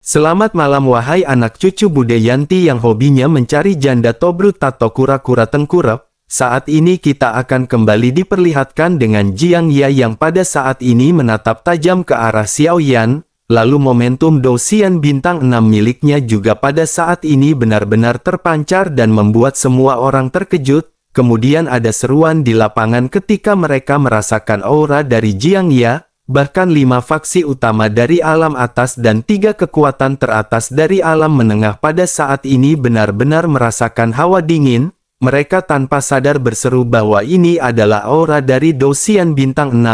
Selamat malam wahai anak cucu Bude Yanti yang hobinya mencari janda tobrut tato kura-kura tengkurap. Saat ini kita akan kembali diperlihatkan dengan Jiang Ya yang pada saat ini menatap tajam ke arah Xiao Yan. Lalu momentum Douxian bintang 6 miliknya juga pada saat ini benar-benar terpancar dan membuat semua orang terkejut. Kemudian ada seruan di lapangan ketika mereka merasakan aura dari Jiang Ya. Bahkan 5 faksi utama dari alam atas dan 3 kekuatan teratas dari alam menengah pada saat ini benar-benar merasakan hawa dingin. Mereka tanpa sadar berseru bahwa ini adalah aura dari Douxian bintang 6.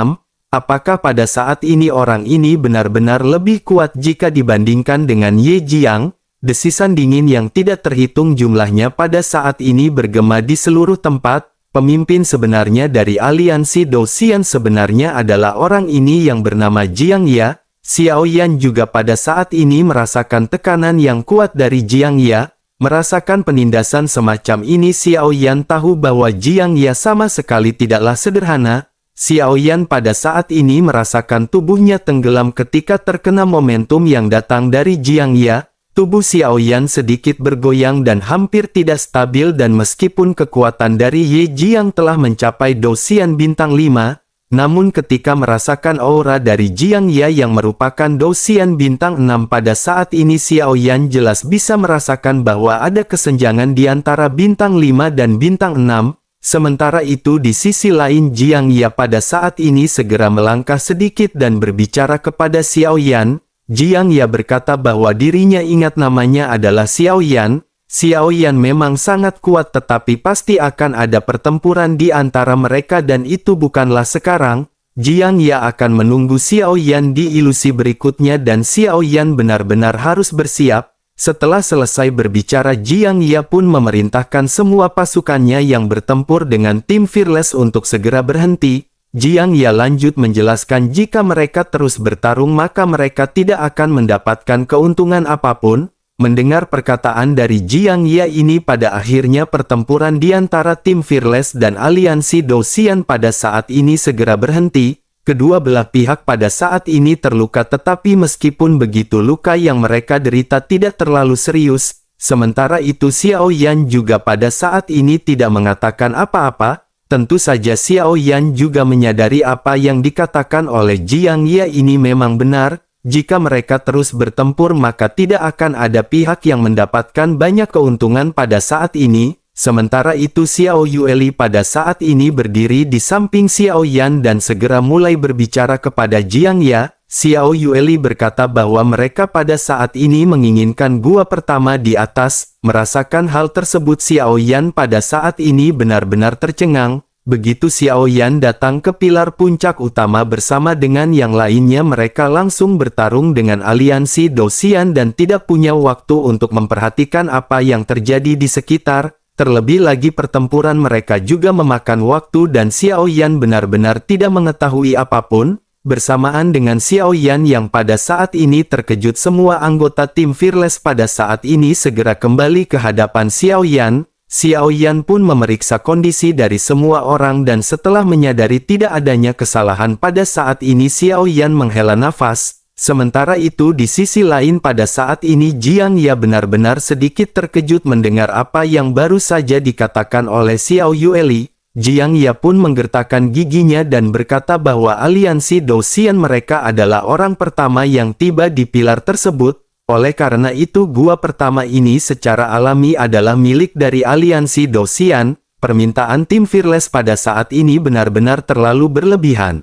Apakah pada saat ini orang ini benar-benar lebih kuat jika dibandingkan dengan Ye Jiang? Desisan dingin yang tidak terhitung jumlahnya pada saat ini bergema di seluruh tempat. Pemimpin sebenarnya dari aliansi Douxian sebenarnya adalah orang ini yang bernama Jiang Ya. Xiao Yan juga pada saat ini merasakan tekanan yang kuat dari Jiang Ya. Merasakan penindasan semacam ini Xiao Yan tahu bahwa Jiang Ya sama sekali tidaklah sederhana. Xiao Yan pada saat ini merasakan tubuhnya tenggelam ketika terkena momentum yang datang dari Jiang Ya. Tubuh Xiao Yan sedikit bergoyang dan hampir tidak stabil dan meskipun kekuatan dari Ye Jiang telah mencapai Douxian bintang 5, namun ketika merasakan aura dari Jiang Ya yang merupakan Douxian bintang 6 pada saat ini Xiao Yan jelas bisa merasakan bahwa ada kesenjangan di antara bintang 5 dan bintang 6. Sementara itu di sisi lain Jiang Ya pada saat ini segera melangkah sedikit dan berbicara kepada Xiao Yan. Jiang Ya berkata bahwa dirinya ingat namanya adalah Xiao Yan. Xiao Yan memang sangat kuat tetapi pasti akan ada pertempuran di antara mereka dan itu bukanlah sekarang. Jiang Ya akan menunggu Xiao Yan di ilusi berikutnya dan Xiao Yan benar-benar harus bersiap. Setelah selesai berbicara Jiang Ya pun memerintahkan semua pasukannya yang bertempur dengan tim Fearless untuk segera berhenti. Jiang Ya lanjut menjelaskan jika mereka terus bertarung maka mereka tidak akan mendapatkan keuntungan apapun. Mendengar perkataan dari Jiang Ya ini pada akhirnya pertempuran di antara tim Fearless dan aliansi Douxian pada saat ini segera berhenti. Kedua belah pihak pada saat ini terluka tetapi meskipun begitu luka yang mereka derita tidak terlalu serius. Sementara itu Xiao Yan juga pada saat ini tidak mengatakan apa-apa. Tentu saja Xiao Yan juga menyadari apa yang dikatakan oleh Jiang Ya ini memang benar. Jika mereka terus bertempur maka tidak akan ada pihak yang mendapatkan banyak keuntungan pada saat ini. Sementara itu Xiao Yueli pada saat ini berdiri di samping Xiao Yan dan segera mulai berbicara kepada Jiang Ya. Xiao Yueli berkata bahwa mereka pada saat ini menginginkan gua pertama di atas. Merasakan hal tersebut Xiao Yan pada saat ini benar-benar tercengang. Begitu Xiao Yan datang ke pilar puncak utama bersama dengan yang lainnya mereka langsung bertarung dengan aliansi Douxian dan tidak punya waktu untuk memperhatikan apa yang terjadi di sekitar. Terlebih lagi pertempuran mereka juga memakan waktu dan Xiao Yan benar-benar tidak mengetahui apapun. Bersamaan dengan Xiao Yan yang pada saat ini terkejut semua anggota tim Fearless pada saat ini segera kembali ke hadapan Xiao Yan. Xiao Yan pun memeriksa kondisi dari semua orang dan setelah menyadari tidak adanya kesalahan pada saat ini Xiao Yan menghela nafas. Sementara itu di sisi lain pada saat ini Jiang Ya benar-benar sedikit terkejut mendengar apa yang baru saja dikatakan oleh Xiao Yueli. Jiang Ya pun menggertakkan giginya dan berkata bahwa aliansi Douxian mereka adalah orang pertama yang tiba di pilar tersebut. Oleh karena itu gua pertama ini secara alami adalah milik dari aliansi Douxian. Permintaan tim Fearless pada saat ini benar-benar terlalu berlebihan.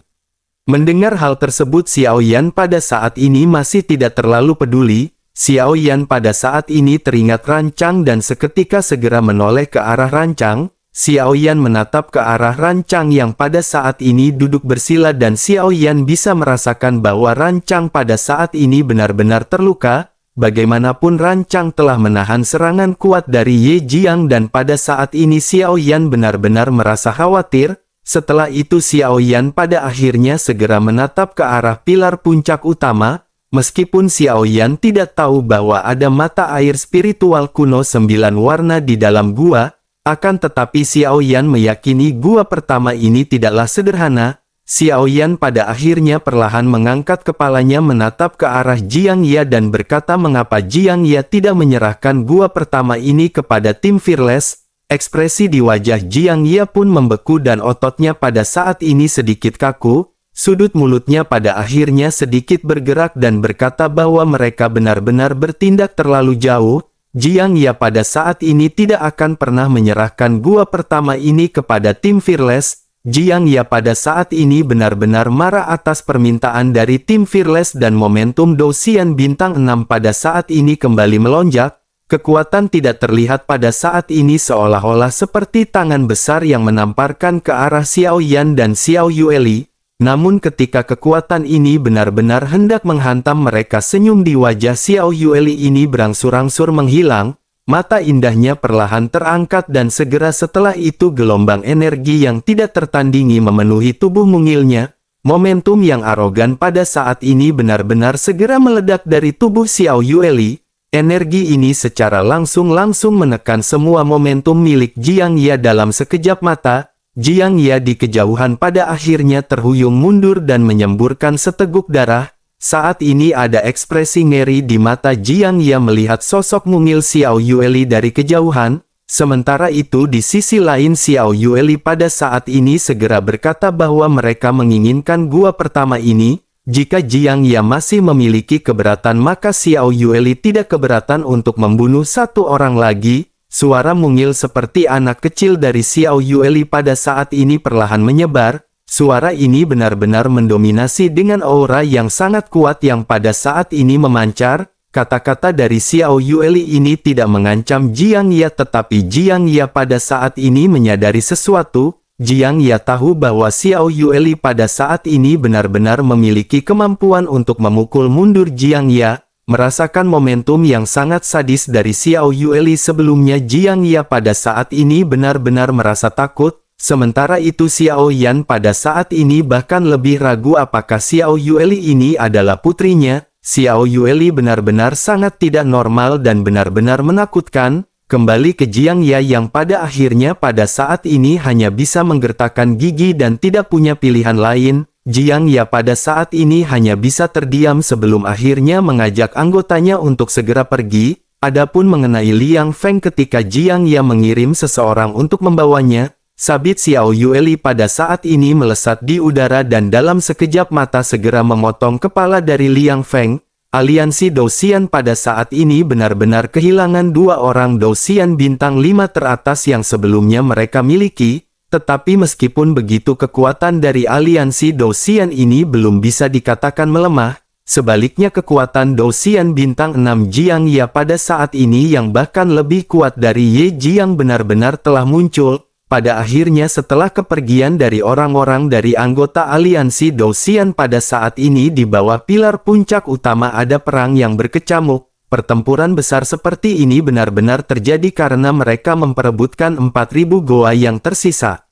Mendengar hal tersebut Xiao Yan pada saat ini masih tidak terlalu peduli. Xiao Yan pada saat ini teringat rancang dan seketika segera menoleh ke arah rancang. Xiao Yan menatap ke arah rancang yang pada saat ini duduk bersila dan Xiao Yan bisa merasakan bahwa rancang pada saat ini benar-benar terluka. Bagaimanapun rancang telah menahan serangan kuat dari Ye Jiang dan pada saat ini Xiao Yan benar-benar merasa khawatir. Setelah itu Xiao Yan pada akhirnya segera menatap ke arah pilar puncak utama. Meskipun Xiao Yan tidak tahu bahwa ada mata air spiritual kuno 9 warna di dalam gua. Akan tetapi Xiao Yan meyakini gua pertama ini tidaklah sederhana. Xiao Yan pada akhirnya perlahan mengangkat kepalanya menatap ke arah Jiang Ye dan berkata mengapa Jiang Ye tidak menyerahkan gua pertama ini kepada tim Fearless. Ekspresi di wajah Jiang Ye pun membeku dan ototnya pada saat ini sedikit kaku. Sudut mulutnya pada akhirnya sedikit bergerak dan berkata bahwa mereka benar-benar bertindak terlalu jauh. Jiang Ye pada saat ini tidak akan pernah menyerahkan gua pertama ini kepada tim Fearless. Jiang Ye pada saat ini benar-benar marah atas permintaan dari tim Fearless dan momentum Dou-Xian bintang 6 pada saat ini kembali melonjak. Kekuatan tidak terlihat pada saat ini seolah-olah seperti tangan besar yang menamparkan ke arah Xiao Yan dan Xiao Yueli. Namun ketika kekuatan ini benar-benar hendak menghantam mereka, senyum di wajah Xiao Yueli ini berangsur-angsur menghilang. Mata indahnya perlahan terangkat dan segera setelah itu gelombang energi yang tidak tertandingi memenuhi tubuh mungilnya. Momentum yang arogan pada saat ini benar-benar segera meledak dari tubuh Xiao Yueli. Energi ini secara langsung menekan semua momentum milik Jiang Ye dalam sekejap mata. Jiang Ye di kejauhan pada akhirnya terhuyung mundur dan menyemburkan seteguk darah. Saat ini ada ekspresi ngeri di mata Jiang Ye melihat sosok mungil Xiao Yueli dari kejauhan. Sementara itu di sisi lain Xiao Yueli pada saat ini segera berkata bahwa mereka menginginkan gua pertama ini. Jika Jiang Ye masih memiliki keberatan maka Xiao Yueli tidak keberatan untuk membunuh satu orang lagi. Suara mungil seperti anak kecil dari Xiao Yueli pada saat ini perlahan menyebar. Suara ini benar-benar mendominasi dengan aura yang sangat kuat yang pada saat ini memancar. Kata-kata dari Xiao Yueli ini tidak mengancam Jiang Ye, tetapi Jiang Ye pada saat ini menyadari sesuatu. Jiang Ye tahu bahwa Xiao Yueli pada saat ini benar-benar memiliki kemampuan untuk memukul mundur Jiang Ye. Merasakan momentum yang sangat sadis dari Xiao Yueli sebelumnya, Jiang Ye pada saat ini benar-benar merasa takut. Sementara itu Xiao Yan pada saat ini bahkan lebih ragu apakah Xiao Yueli ini adalah putrinya. Xiao Yueli benar-benar sangat tidak normal dan benar-benar menakutkan. Kembali ke Jiang Ye yang pada akhirnya pada saat ini hanya bisa menggertakkan gigi dan tidak punya pilihan lain. Jiang Ye pada saat ini hanya bisa terdiam sebelum akhirnya mengajak anggotanya untuk segera pergi. Adapun mengenai Liang Feng, ketika Jiang Ye mengirim seseorang untuk membawanya, sabit Xiao Yueli pada saat ini melesat di udara dan dalam sekejap mata segera memotong kepala dari Liang Feng. Aliansi Dou-Xian pada saat ini benar-benar kehilangan dua orang Dou-Xian bintang 5 teratas yang sebelumnya mereka miliki. Tetapi meskipun begitu kekuatan dari aliansi Dou-Xian ini belum bisa dikatakan melemah. Sebaliknya kekuatan Dou-Xian bintang 6 Jiang Ye pada saat ini yang bahkan lebih kuat dari Ye Jiang benar-benar telah muncul. Pada akhirnya setelah kepergian dari orang-orang dari anggota aliansi Dou-Xian pada saat ini di bawah pilar puncak utama ada perang yang berkecamuk. Pertempuran besar seperti ini benar-benar terjadi karena mereka memperebutkan 4.000 goa yang tersisa.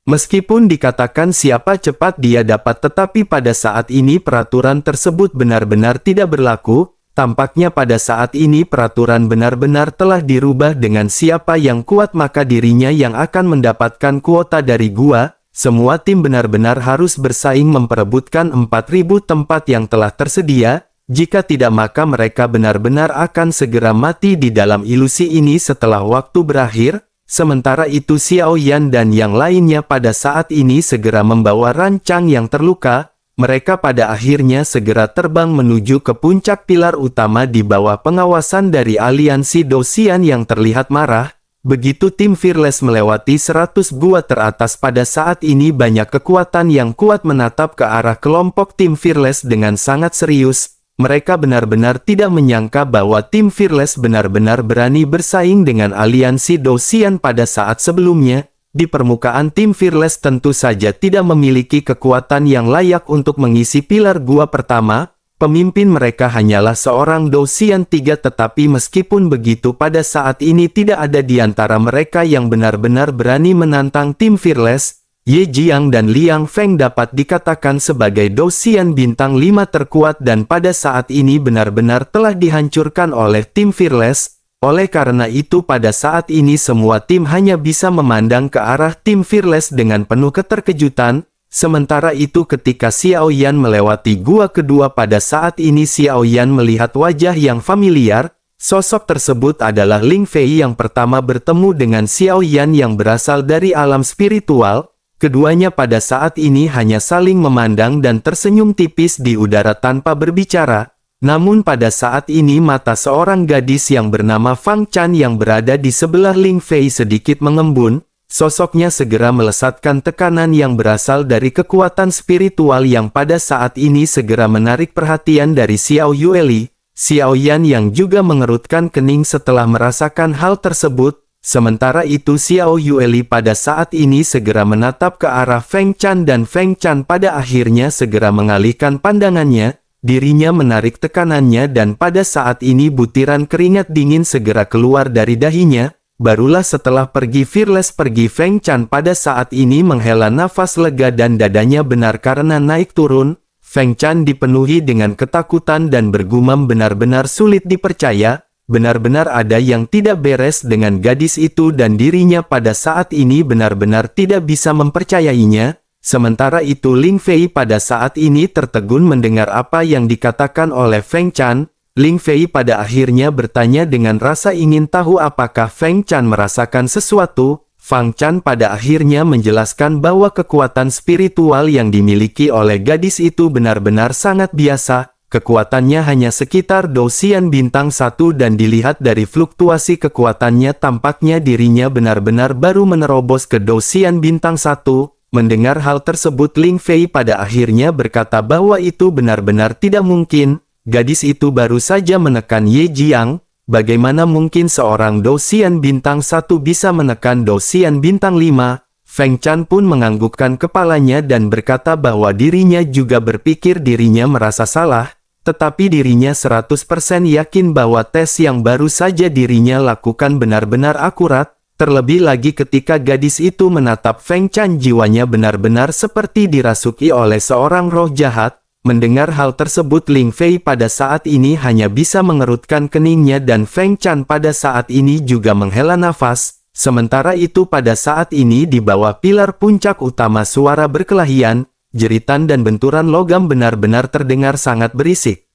Meskipun dikatakan siapa cepat dia dapat, tetapi pada saat ini peraturan tersebut benar-benar tidak berlaku. Tampaknya pada saat ini peraturan benar-benar telah dirubah dengan siapa yang kuat maka dirinya yang akan mendapatkan kuota dari gua. Semua tim benar-benar harus bersaing memperebutkan 4.000 tempat yang telah tersedia. Jika tidak maka mereka benar-benar akan segera mati di dalam ilusi ini setelah waktu berakhir. Sementara itu Xiao Yan dan yang lainnya pada saat ini segera membawa rancang yang terluka. Mereka pada akhirnya segera terbang menuju ke puncak pilar utama di bawah pengawasan dari aliansi Dou-Xian yang terlihat marah. Begitu tim Fearless melewati 100 gua teratas pada saat ini banyak kekuatan yang kuat menatap ke arah kelompok tim Fearless dengan sangat serius. Mereka benar-benar tidak menyangka bahwa tim Fearless benar-benar berani bersaing dengan aliansi Dou-Xian pada saat sebelumnya. Di permukaan tim Fearless tentu saja tidak memiliki kekuatan yang layak untuk mengisi pilar gua pertama. Pemimpin mereka hanyalah seorang Dou-Xian 3, tetapi meskipun begitu pada saat ini tidak ada di antara mereka yang benar-benar berani menantang tim Fearless. Ye Jiang dan Liang Feng dapat dikatakan sebagai Dou-Xian bintang 5 terkuat dan pada saat ini benar-benar telah dihancurkan oleh tim Fearless. Oleh karena itu pada saat ini semua tim hanya bisa memandang ke arah tim Fearless dengan penuh keterkejutan. Sementara itu ketika Xiao Yan melewati gua kedua pada saat ini Xiao Yan melihat wajah yang familiar. Sosok tersebut adalah Ling Fei yang pertama bertemu dengan Xiao Yan yang berasal dari alam spiritual. Keduanya pada saat ini hanya saling memandang dan tersenyum tipis di udara tanpa berbicara. Namun pada saat ini mata seorang gadis yang bernama Fang Chan yang berada di sebelah Ling Fei sedikit mengembun. Sosoknya segera melesatkan tekanan yang berasal dari kekuatan spiritual yang pada saat ini segera menarik perhatian dari Xiao Yueli. Xiao Yan yang juga mengerutkan kening setelah merasakan hal tersebut. Sementara itu Xiao Yueli pada saat ini segera menatap ke arah Feng Chan dan Feng Chan pada akhirnya segera mengalihkan pandangannya. Dirinya menarik tekanannya dan pada saat ini butiran keringat dingin segera keluar dari dahinya. Barulah setelah pergi Feng Chan pada saat ini menghela nafas lega dan dadanya benar karena naik turun. Feng Chan dipenuhi dengan ketakutan dan bergumam benar-benar sulit dipercaya, benar-benar ada yang tidak beres dengan gadis itu dan dirinya pada saat ini benar-benar tidak bisa mempercayainya. Sementara itu Ling Fei pada saat ini tertegun mendengar apa yang dikatakan oleh Feng Chan. Ling Fei pada akhirnya bertanya dengan rasa ingin tahu apakah Feng Chan merasakan sesuatu. Feng Chan pada akhirnya menjelaskan bahwa kekuatan spiritual yang dimiliki oleh gadis itu benar-benar sangat biasa. Kekuatannya hanya sekitar Dousian bintang 1 dan dilihat dari fluktuasi kekuatannya tampaknya dirinya benar-benar baru menerobos ke Dousian bintang 1. Mendengar hal tersebut Ling Fei pada akhirnya berkata bahwa itu benar-benar tidak mungkin. Gadis itu baru saja menekan Ye Jiang. Bagaimana mungkin seorang Dousian bintang 1 bisa menekan Dousian bintang 5? Feng Chan pun menganggukkan kepalanya dan berkata bahwa dirinya juga berpikir dirinya merasa salah, tetapi dirinya 100% yakin bahwa tes yang baru saja dirinya lakukan benar-benar akurat, terlebih lagi ketika gadis itu menatap Feng Chan jiwanya benar-benar seperti dirasuki oleh seorang roh jahat. Mendengar hal tersebut Ling Fei pada saat ini hanya bisa mengerutkan keningnya dan Feng Chan pada saat ini juga menghela nafas. Sementara itu pada saat ini di bawah pilar puncak utama suara berkelahian, jeritan dan benturan logam benar-benar terdengar sangat berisik.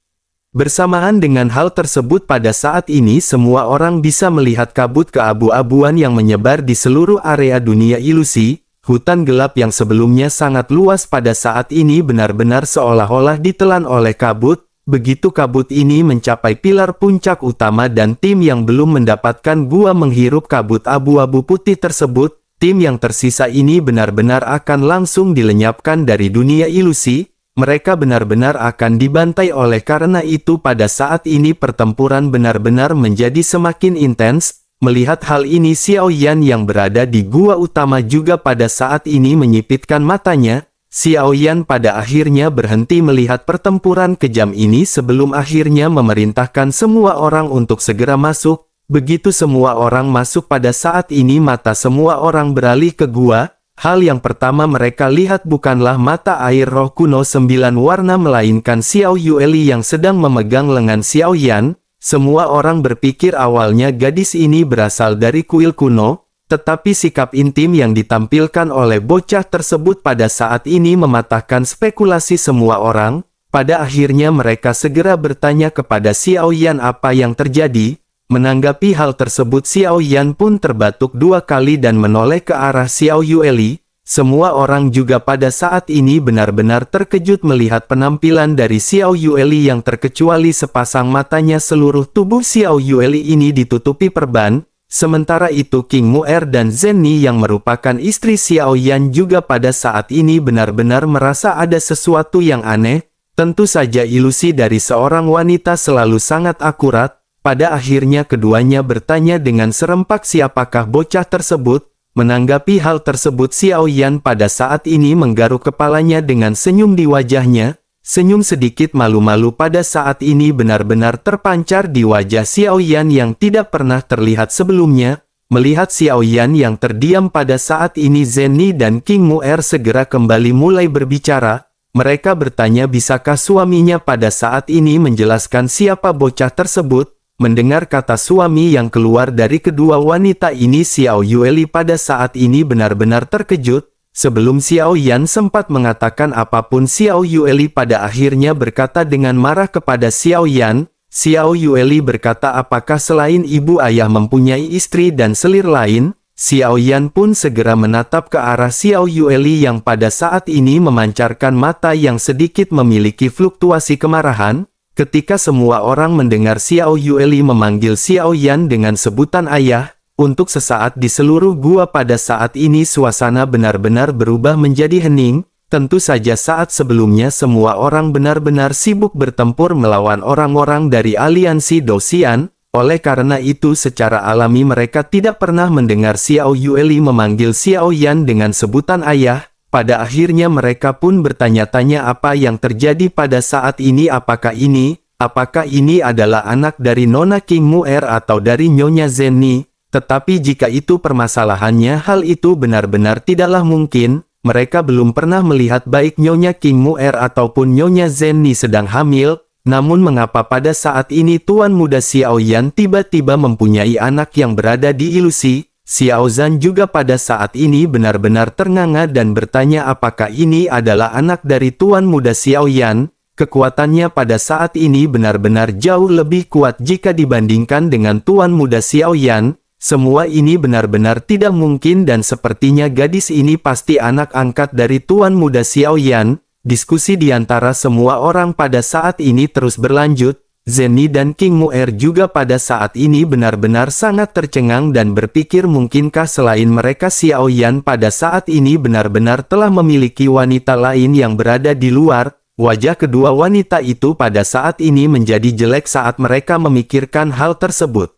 Bersamaan dengan hal tersebut pada saat ini semua orang bisa melihat kabut keabu-abuan yang menyebar di seluruh area dunia ilusi. Hutan gelap yang sebelumnya sangat luas pada saat ini benar-benar seolah-olah ditelan oleh kabut. Begitu kabut ini mencapai pilar puncak utama dan tim yang belum mendapatkan gua menghirup kabut abu-abu putih tersebut, tim yang tersisa ini benar-benar akan langsung dilenyapkan dari dunia ilusi. Mereka benar-benar akan dibantai oleh karena itu pada saat ini pertempuran benar-benar menjadi semakin intens. Melihat hal ini Xiao Yan yang berada di gua utama juga pada saat ini menyipitkan matanya. Xiao Yan pada akhirnya berhenti melihat pertempuran kejam ini sebelum akhirnya memerintahkan semua orang untuk segera masuk. Begitu semua orang masuk pada saat ini mata semua orang beralih ke gua. Hal yang pertama mereka lihat bukanlah mata air roh kuno 9 warna melainkan Xiao Yueli yang sedang memegang lengan Xiao Yan. Semua orang berpikir awalnya gadis ini berasal dari kuil kuno, tetapi sikap intim yang ditampilkan oleh bocah tersebut pada saat ini mematahkan spekulasi semua orang. Pada akhirnya mereka segera bertanya kepada Xiao Yan apa yang terjadi. Menanggapi hal tersebut Xiao Yan pun terbatuk 2 kali dan menoleh ke arah Xiao Yueli. Semua orang juga pada saat ini benar-benar terkejut melihat penampilan dari Xiao Yueli yang terkecuali sepasang matanya. Seluruh tubuh Xiao Yueli ini ditutupi perban. Sementara itu King Mu'er dan Zenni yang merupakan istri Xiao Yan juga pada saat ini benar-benar merasa ada sesuatu yang aneh. Tentu saja ilusi dari seorang wanita selalu sangat akurat. Pada akhirnya keduanya bertanya dengan serempak siapakah bocah tersebut. Menanggapi hal tersebut Xiao Yan pada saat ini menggaruk kepalanya dengan senyum di wajahnya. Senyum sedikit malu-malu pada saat ini benar-benar terpancar di wajah Xiao Yan yang tidak pernah terlihat sebelumnya. Melihat Xiao Yan yang terdiam pada saat ini Zenni dan King Mu'er segera kembali mulai berbicara. Mereka bertanya bisakah suaminya pada saat ini menjelaskan siapa bocah tersebut. Mendengar kata suami yang keluar dari kedua wanita ini Xiao Yueli pada saat ini benar-benar terkejut. Sebelum Xiao Yan sempat mengatakan apapun, Xiao Yueli pada akhirnya berkata dengan marah kepada Xiao Yan. Xiao Yueli berkata, apakah selain ibu ayah mempunyai istri dan selir lain? Xiao Yan pun segera menatap ke arah Xiao Yueli yang pada saat ini memancarkan mata yang sedikit memiliki fluktuasi kemarahan. Ketika semua orang mendengar Xiao Yueli memanggil Xiao Yan dengan sebutan ayah, untuk sesaat di seluruh gua pada saat ini suasana benar-benar berubah menjadi hening. Tentu saja saat sebelumnya semua orang benar-benar sibuk bertempur melawan orang-orang dari aliansi Dosian. Oleh karena itu secara alami mereka tidak pernah mendengar Xiao Yueli memanggil Xiao Yan dengan sebutan ayah. Pada akhirnya mereka pun bertanya-tanya apa yang terjadi pada saat ini. Apakah ini adalah anak dari Nona King Muer atau dari Nyonya Zenni? Tetapi jika itu permasalahannya, hal itu benar-benar tidaklah mungkin. Mereka belum pernah melihat baik Nyonya King Muer ataupun Nyonya Zenni sedang hamil. Namun mengapa pada saat ini Tuan Muda Xiao Yan tiba-tiba mempunyai anak yang berada di ilusi? Xiao Zhan juga pada saat ini benar-benar ternganga dan bertanya apakah ini adalah anak dari Tuan Muda Xiao Yan. Kekuatannya pada saat ini benar-benar jauh lebih kuat jika dibandingkan dengan Tuan Muda Xiao Yan. Semua ini benar-benar tidak mungkin dan sepertinya gadis ini pasti anak angkat dari Tuan Muda Xiao Yan. Diskusi di antara semua orang pada saat ini terus berlanjut. Zenni dan King Muer juga pada saat ini benar-benar sangat tercengang dan berpikir mungkinkah selain mereka Xiao Yan pada saat ini benar-benar telah memiliki wanita lain yang berada di luar. Wajah kedua wanita itu pada saat ini menjadi jelek saat mereka memikirkan hal tersebut.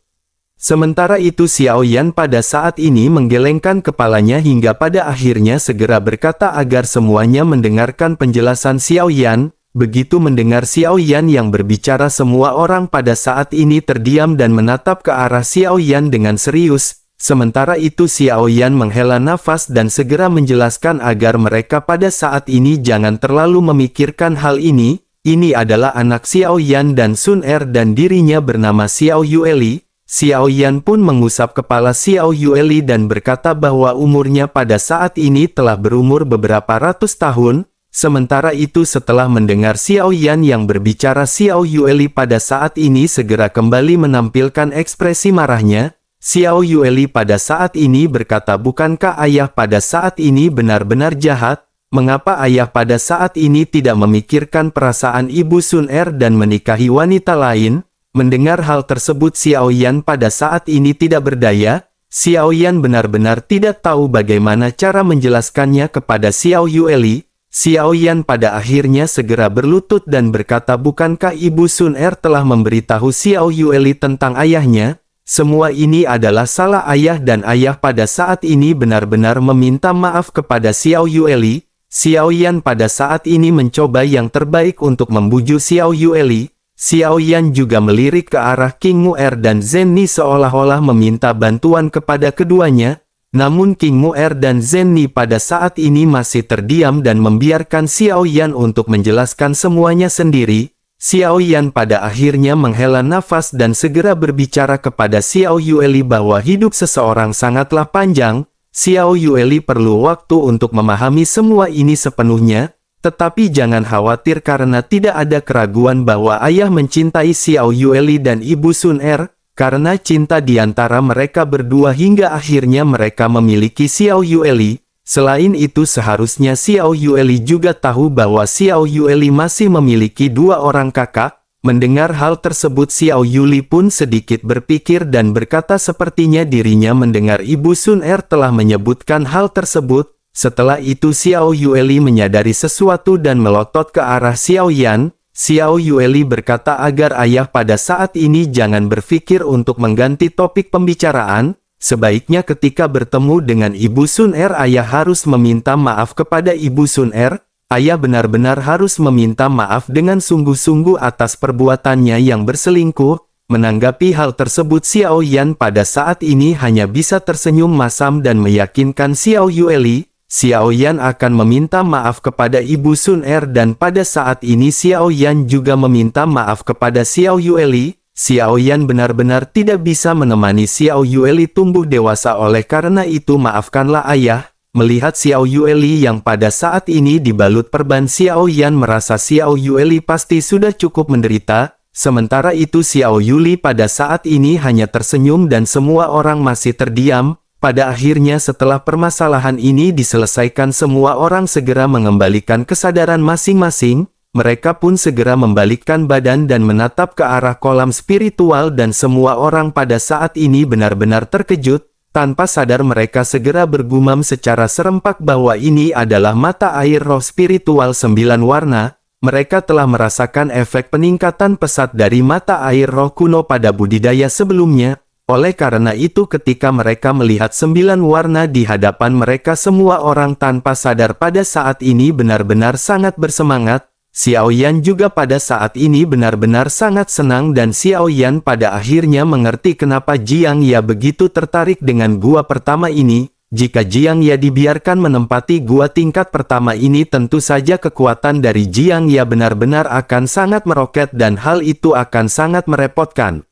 Sementara itu Xiao Yan pada saat ini menggelengkan kepalanya hingga pada akhirnya segera berkata agar semuanya mendengarkan penjelasan Xiao Yan. Begitu mendengar Xiao Yan yang berbicara, semua orang pada saat ini terdiam dan menatap ke arah Xiao Yan dengan serius. Sementara itu Xiao Yan menghela nafas dan segera menjelaskan agar mereka pada saat ini jangan terlalu memikirkan hal ini. Ini adalah anak Xiao Yan dan Sun Er dan dirinya bernama Xiao Yueli. Xiao Yan pun mengusap kepala Xiao Yueli dan berkata bahwa umurnya pada saat ini telah berumur beberapa ratus tahun. Sementara itu setelah mendengar Xiao Yan yang berbicara, Xiao Yueli pada saat ini segera kembali menampilkan ekspresi marahnya. Xiao Yueli pada saat ini berkata, bukankah ayah pada saat ini benar-benar jahat? Mengapa ayah pada saat ini tidak memikirkan perasaan ibu Sun Er dan menikahi wanita lain? Mendengar hal tersebut Xiao Yan pada saat ini tidak berdaya. Xiao Yan benar-benar tidak tahu bagaimana cara menjelaskannya kepada Xiao Yueli. Xiao Yan pada akhirnya segera berlutut dan berkata, bukankah ibu Sun Er telah memberitahu Xiao Yueli tentang ayahnya? Semua ini adalah salah ayah dan ayah pada saat ini benar-benar meminta maaf kepada Xiao Yueli. Xiao Yan pada saat ini mencoba yang terbaik untuk membujuk Xiao Yueli. Xiao Yan juga melirik ke arah King Muer dan Zenni seolah-olah meminta bantuan kepada keduanya. Namun King Muer dan Zenni pada saat ini masih terdiam dan membiarkan Xiao Yan untuk menjelaskan semuanya sendiri. Xiao Yan pada akhirnya menghela nafas dan segera berbicara kepada Xiao Yueli bahwa hidup seseorang sangatlah panjang. Xiao Yueli perlu waktu untuk memahami semua ini sepenuhnya. Tetapi jangan khawatir karena tidak ada keraguan bahwa ayah mencintai Xiao Yueli dan ibu Sun Er, karena cinta di antara mereka berdua hingga akhirnya mereka memiliki Xiao Yueli. Selain itu seharusnya Xiao Yueli juga tahu bahwa Xiao Yueli masih memiliki dua orang kakak. Mendengar hal tersebut Xiao Yuli pun sedikit berpikir dan berkata sepertinya dirinya mendengar ibu Sun Er telah menyebutkan hal tersebut. Setelah itu Xiao Yueli menyadari sesuatu dan melotot ke arah Xiao Yan. Xiao Yueli berkata agar ayah pada saat ini jangan berpikir untuk mengganti topik pembicaraan. Sebaiknya ketika bertemu dengan ibu Sun Er ayah harus meminta maaf kepada ibu Sun Er. Ayah benar-benar harus meminta maaf dengan sungguh-sungguh atas perbuatannya yang berselingkuh. Menanggapi hal tersebut Xiao Yan pada saat ini hanya bisa tersenyum masam dan meyakinkan Xiao Yueli. Xiao Yan akan meminta maaf kepada ibu Sun Er dan pada saat ini Xiao Yan juga meminta maaf kepada Xiao Yueli. Xiao Yan benar-benar tidak bisa menemani Xiao Yueli tumbuh dewasa, oleh karena itu maafkanlah ayah. Melihat Xiao Yueli yang pada saat ini dibalut perban, Xiao Yan merasa Xiao Yueli pasti sudah cukup menderita. Sementara itu Xiao Yuli pada saat ini hanya tersenyum dan semua orang masih terdiam. Pada akhirnya setelah permasalahan ini diselesaikan, semua orang segera mengembalikan kesadaran masing-masing. Mereka pun segera membalikkan badan dan menatap ke arah kolam spiritual dan semua orang pada saat ini benar-benar terkejut. Tanpa sadar mereka segera bergumam secara serempak bahwa ini adalah mata air roh spiritual 9 warna. Mereka telah merasakan efek peningkatan pesat dari mata air roh kuno pada budidaya sebelumnya. Oleh karena itu ketika mereka melihat 9 warna di hadapan mereka, semua orang tanpa sadar pada saat ini benar-benar sangat bersemangat. Xiao Yan juga pada saat ini benar-benar sangat senang dan Xiao Yan pada akhirnya mengerti kenapa Jiang Ya begitu tertarik dengan gua pertama ini. Jika Jiang Ya dibiarkan menempati gua tingkat pertama ini, tentu saja kekuatan dari Jiang Ya benar-benar akan sangat meroket dan hal itu akan sangat merepotkan.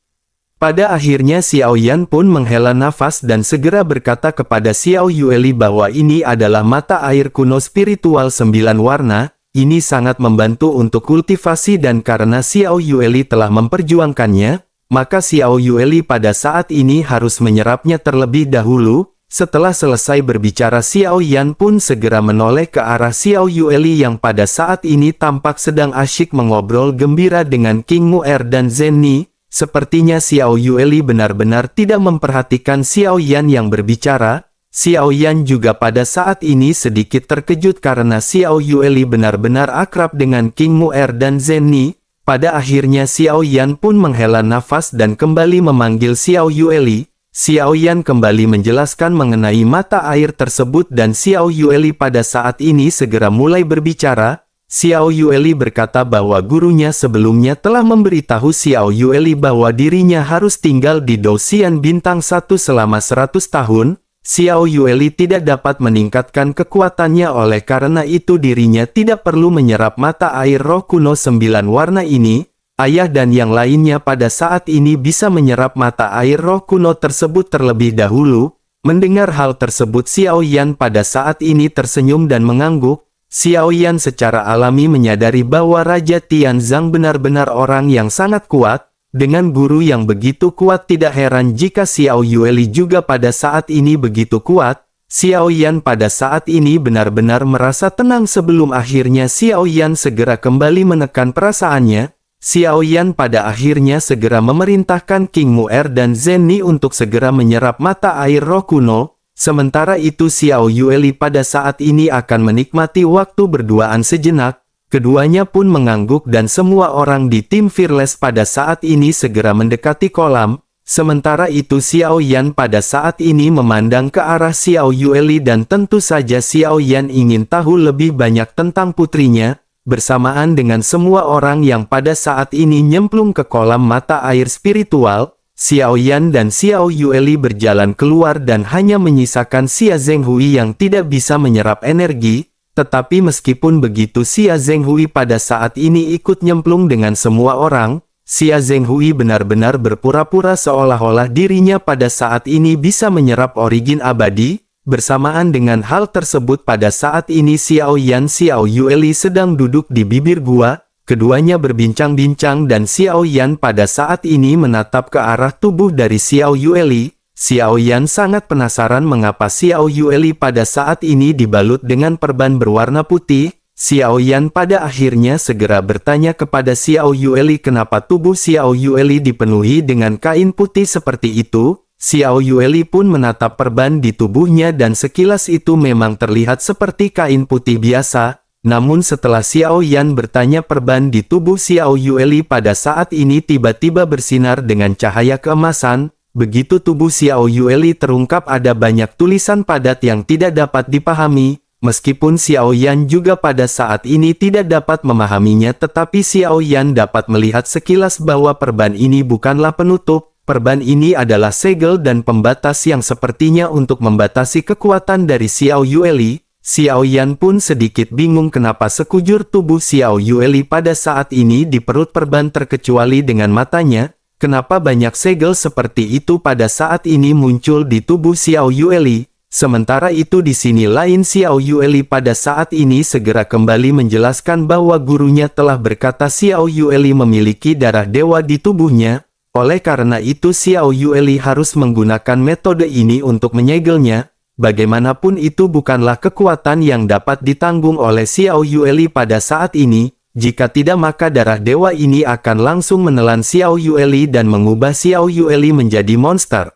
Pada akhirnya Xiao Yan pun menghela nafas dan segera berkata kepada Xiao Yueli bahwa ini adalah mata air kuno spiritual 9 warna. Ini sangat membantu untuk kultivasi dan karena Xiao Yueli telah memperjuangkannya, maka Xiao Yueli pada saat ini harus menyerapnya terlebih dahulu. Setelah selesai berbicara, Xiao Yan pun segera menoleh ke arah Xiao Yueli yang pada saat ini tampak sedang asyik mengobrol gembira dengan King Mu'er dan Zenni. Sepertinya Xiao Yueli benar-benar tidak memperhatikan Xiao Yan yang berbicara. Xiao Yan juga pada saat ini sedikit terkejut karena Xiao Yueli benar-benar akrab dengan King Mu'er dan Zenni. Pada akhirnya Xiao Yan pun menghela nafas dan kembali memanggil Xiao Yueli. Xiao Yan kembali menjelaskan mengenai mata air tersebut dan Xiao Yueli pada saat ini segera mulai berbicara. Xiao Yueli berkata bahwa gurunya sebelumnya telah memberitahu Xiao Yueli bahwa dirinya harus tinggal di Dosian Bintang 1 selama 100 tahun. Xiao Yueli tidak dapat meningkatkan kekuatannya, oleh karena itu dirinya tidak perlu menyerap mata air roh kuno 9 warna ini. Ayah dan yang lainnya pada saat ini bisa menyerap mata air roh kuno tersebut terlebih dahulu. Mendengar hal tersebut Xiao Yan pada saat ini tersenyum dan mengangguk. Xiao Yan secara alami menyadari bahwa Raja Tianzang benar-benar orang yang sangat kuat. Dengan guru yang begitu kuat, tidak heran jika Xiao Yueli juga pada saat ini begitu kuat. Xiao Yan pada saat ini benar-benar merasa tenang sebelum akhirnya Xiao Yan segera kembali menekan perasaannya. Xiao Yan pada akhirnya segera memerintahkan King Mu'er dan Zenni untuk segera menyerap mata air roh kuno. Sementara itu Xiao Yueli pada saat ini akan menikmati waktu berduaan sejenak. Keduanya pun mengangguk dan semua orang di tim Fearless pada saat ini segera mendekati kolam. Sementara itu Xiao Yan pada saat ini memandang ke arah Xiao Yueli dan tentu saja Xiao Yan ingin tahu lebih banyak tentang putrinya. Bersamaan dengan semua orang yang pada saat ini nyemplung ke kolam mata air spiritual, Xiao Yan dan Xiao Yueli berjalan keluar dan hanya menyisakan Xia Zhenghui yang tidak bisa menyerap energi. Tetapi meskipun begitu Xia Zhenghui pada saat ini ikut nyemplung dengan semua orang. Xia Zhenghui benar-benar berpura-pura seolah-olah dirinya pada saat ini bisa menyerap origin abadi. Bersamaan dengan hal tersebut pada saat ini Xiao Yan Xiao Yueli sedang duduk di bibir gua. Keduanya berbincang-bincang dan Xiao Yan pada saat ini menatap ke arah tubuh dari Xiao Yueli. Xiao Yan sangat penasaran mengapa Xiao Yueli pada saat ini dibalut dengan perban berwarna putih. Xiao Yan pada akhirnya segera bertanya kepada Xiao Yueli kenapa tubuh Xiao Yueli dipenuhi dengan kain putih seperti itu. Xiao Yueli pun menatap perban di tubuhnya dan sekilas itu memang terlihat seperti kain putih biasa. Namun setelah Xiao Yan bertanya, perban di tubuh Xiao Yueli pada saat ini tiba-tiba bersinar dengan cahaya keemasan. Begitu tubuh Xiao Yueli terungkap ada banyak tulisan padat yang tidak dapat dipahami. Meskipun Xiao Yan juga pada saat ini tidak dapat memahaminya, tetapi Xiao Yan dapat melihat sekilas bahwa perban ini bukanlah penutup. Perban ini adalah segel dan pembatas yang sepertinya untuk membatasi kekuatan dari Xiao Yueli. Xiao Yan pun sedikit bingung kenapa sekujur tubuh Xiao Yueli pada saat ini di perut perban terkecuali dengan matanya. Kenapa banyak segel seperti itu pada saat ini muncul di tubuh Xiao Yueli? Sementara itu di sini lain Xiao Yueli pada saat ini segera kembali menjelaskan bahwa gurunya telah berkata Xiao Yueli memiliki darah dewa di tubuhnya, oleh karena itu Xiao Yueli harus menggunakan metode ini untuk menyegelnya. Bagaimanapun itu bukanlah kekuatan yang dapat ditanggung oleh Xiao Yueli pada saat ini, jika tidak maka darah dewa ini akan langsung menelan Xiao Yueli dan mengubah Xiao Yueli menjadi monster.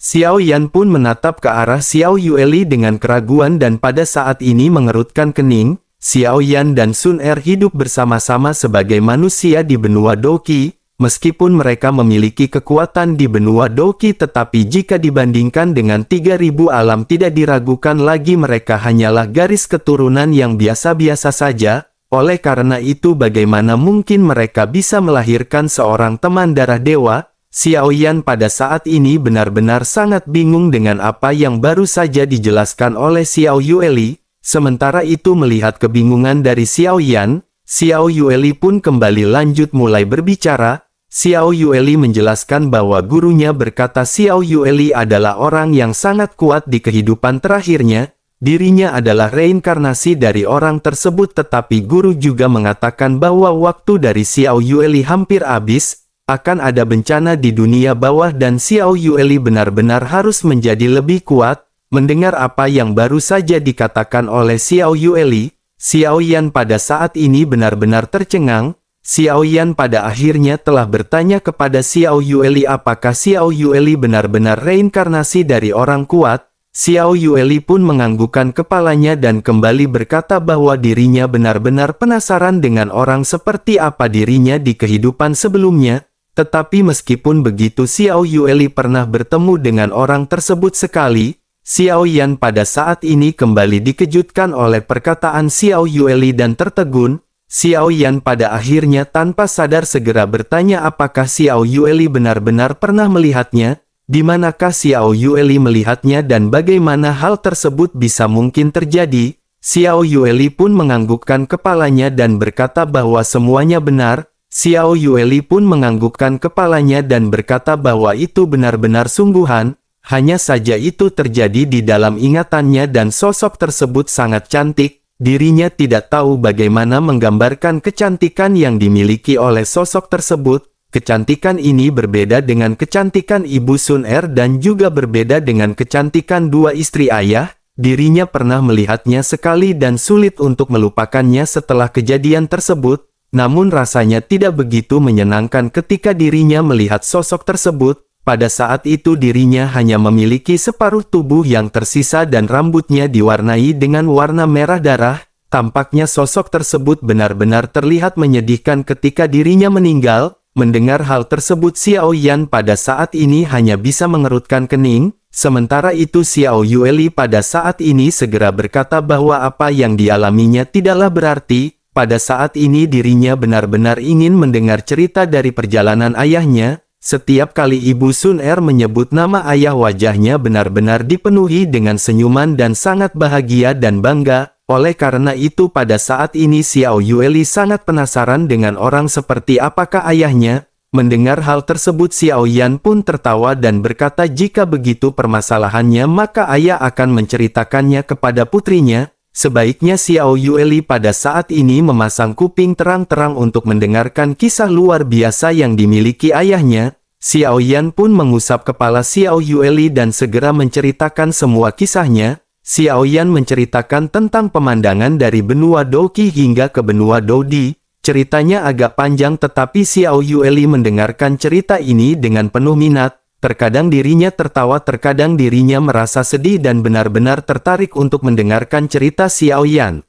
Xiao Yan pun menatap ke arah Xiao Yueli dengan keraguan dan pada saat ini mengerutkan kening. Xiao Yan dan Sun Er hidup bersama-sama sebagai manusia di benua Doqi, meskipun mereka memiliki kekuatan di benua Doqi tetapi jika dibandingkan dengan 3000 alam tidak diragukan lagi mereka hanyalah garis keturunan yang biasa-biasa saja, oleh karena itu bagaimana mungkin mereka bisa melahirkan seorang teman darah dewa? Xiao Yan pada saat ini benar-benar sangat bingung dengan apa yang baru saja dijelaskan oleh Xiao Yueli. Sementara itu melihat kebingungan dari Xiao Yan, Xiao Yueli pun kembali lanjut mulai berbicara. Xiao Yueli menjelaskan bahwa gurunya berkata Xiao Yueli adalah orang yang sangat kuat di kehidupan terakhirnya. Dirinya adalah reinkarnasi dari orang tersebut tetapi guru juga mengatakan bahwa waktu dari Xiao Yueli hampir habis. Akan ada bencana di dunia bawah dan Xiao Yueli benar-benar harus menjadi lebih kuat. Mendengar apa yang baru saja dikatakan oleh Xiao Yueli, Xiao Yan pada saat ini benar-benar tercengang. Xiao Yan pada akhirnya telah bertanya kepada Xiao Yueli apakah Xiao Yueli benar-benar reinkarnasi dari orang kuat. Xiao Yueli pun menganggukkan kepalanya dan kembali berkata bahwa dirinya benar-benar penasaran dengan orang seperti apa dirinya di kehidupan sebelumnya. Tetapi meskipun begitu Xiao Yueli pernah bertemu dengan orang tersebut sekali, Xiao Yan pada saat ini kembali dikejutkan oleh perkataan Xiao Yueli dan tertegun. Xiao Yan pada akhirnya tanpa sadar segera bertanya apakah Xiao Yueli benar-benar pernah melihatnya, di manakah Xiao Yueli melihatnya dan bagaimana hal tersebut bisa mungkin terjadi. Xiao Yueli pun menganggukkan kepalanya dan berkata bahwa semuanya benar. Xiao Yueli pun menganggukkan kepalanya dan berkata bahwa itu benar-benar sungguhan, hanya saja itu terjadi di dalam ingatannya dan sosok tersebut sangat cantik, dirinya tidak tahu bagaimana menggambarkan kecantikan yang dimiliki oleh sosok tersebut. Kecantikan ini berbeda dengan kecantikan Ibu Sun Er dan juga berbeda dengan kecantikan dua istri ayah, dirinya pernah melihatnya sekali dan sulit untuk melupakannya setelah kejadian tersebut. Namun rasanya tidak begitu menyenangkan ketika dirinya melihat sosok tersebut. Pada saat itu dirinya hanya memiliki separuh tubuh yang tersisa dan rambutnya diwarnai dengan warna merah darah. Tampaknya sosok tersebut benar-benar terlihat menyedihkan ketika dirinya meninggal. Mendengar hal tersebut Xiao Yan pada saat ini hanya bisa mengerutkan kening. Sementara itu Xiao Yueli pada saat ini segera berkata bahwa apa yang dialaminya tidaklah berarti. Pada saat ini dirinya benar-benar ingin mendengar cerita dari perjalanan ayahnya. Setiap kali Ibu Sun Er menyebut nama ayah wajahnya benar-benar dipenuhi dengan senyuman dan sangat bahagia dan bangga. Oleh karena itu pada saat ini Xiao Yueli sangat penasaran dengan orang seperti apakah ayahnya. Mendengar hal tersebut Xiao Yan pun tertawa dan berkata jika begitu permasalahannya maka ayah akan menceritakannya kepada putrinya. Sebaiknya Xiao Yueli pada saat ini memasang kuping terang-terang untuk mendengarkan kisah luar biasa yang dimiliki ayahnya. Xiao Yan pun mengusap kepala Xiao Yueli dan segera menceritakan semua kisahnya. Xiao Yan menceritakan tentang pemandangan dari benua Doqi hingga ke benua Dodi. Ceritanya agak panjang tetapi Xiao Yueli mendengarkan cerita ini dengan penuh minat. Terkadang dirinya tertawa, terkadang dirinya merasa sedih dan benar-benar tertarik untuk mendengarkan cerita Xiao Yan.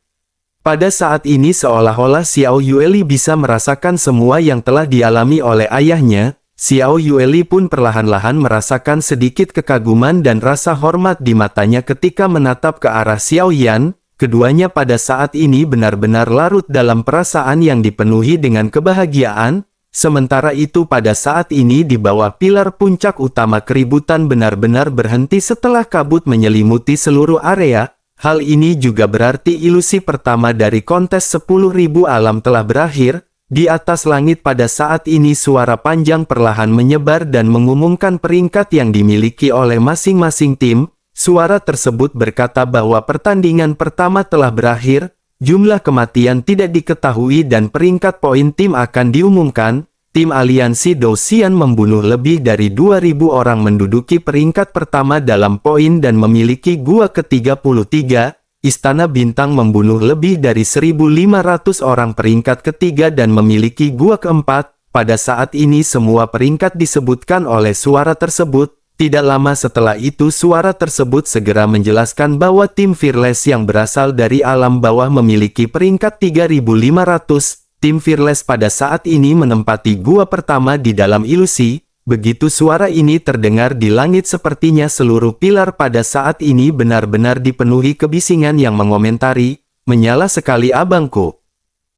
Pada saat ini seolah-olah Xiao Yueli bisa merasakan semua yang telah dialami oleh ayahnya. Xiao Yueli pun perlahan-lahan merasakan sedikit kekaguman dan rasa hormat di matanya ketika menatap ke arah Xiao Yan. Keduanya pada saat ini benar-benar larut dalam perasaan yang dipenuhi dengan kebahagiaan. Sementara itu pada saat ini di bawah pilar puncak utama keributan benar-benar berhenti setelah kabut menyelimuti seluruh area. Hal ini juga berarti ilusi pertama dari kontes 10.000 alam telah berakhir. Di atas langit pada saat ini suara panjang perlahan menyebar dan mengumumkan peringkat yang dimiliki oleh masing-masing tim. Suara tersebut berkata bahwa pertandingan pertama telah berakhir, jumlah kematian tidak diketahui dan peringkat poin tim akan diumumkan. Tim aliansi Dosian membunuh lebih dari 2.000 orang menduduki peringkat pertama dalam poin dan memiliki gua ke-33. Istana Bintang membunuh lebih dari 1.500 orang peringkat ketiga dan memiliki gua keempat. Pada saat ini semua peringkat disebutkan oleh suara tersebut. Tidak lama setelah itu suara tersebut segera menjelaskan bahwa tim Fearless yang berasal dari alam bawah memiliki peringkat 3.500. Tim Fearless pada saat ini menempati gua pertama di dalam ilusi. Begitu suara ini terdengar di langit sepertinya seluruh pilar pada saat ini benar-benar dipenuhi kebisingan yang mengomentari, "Menyala sekali abangku."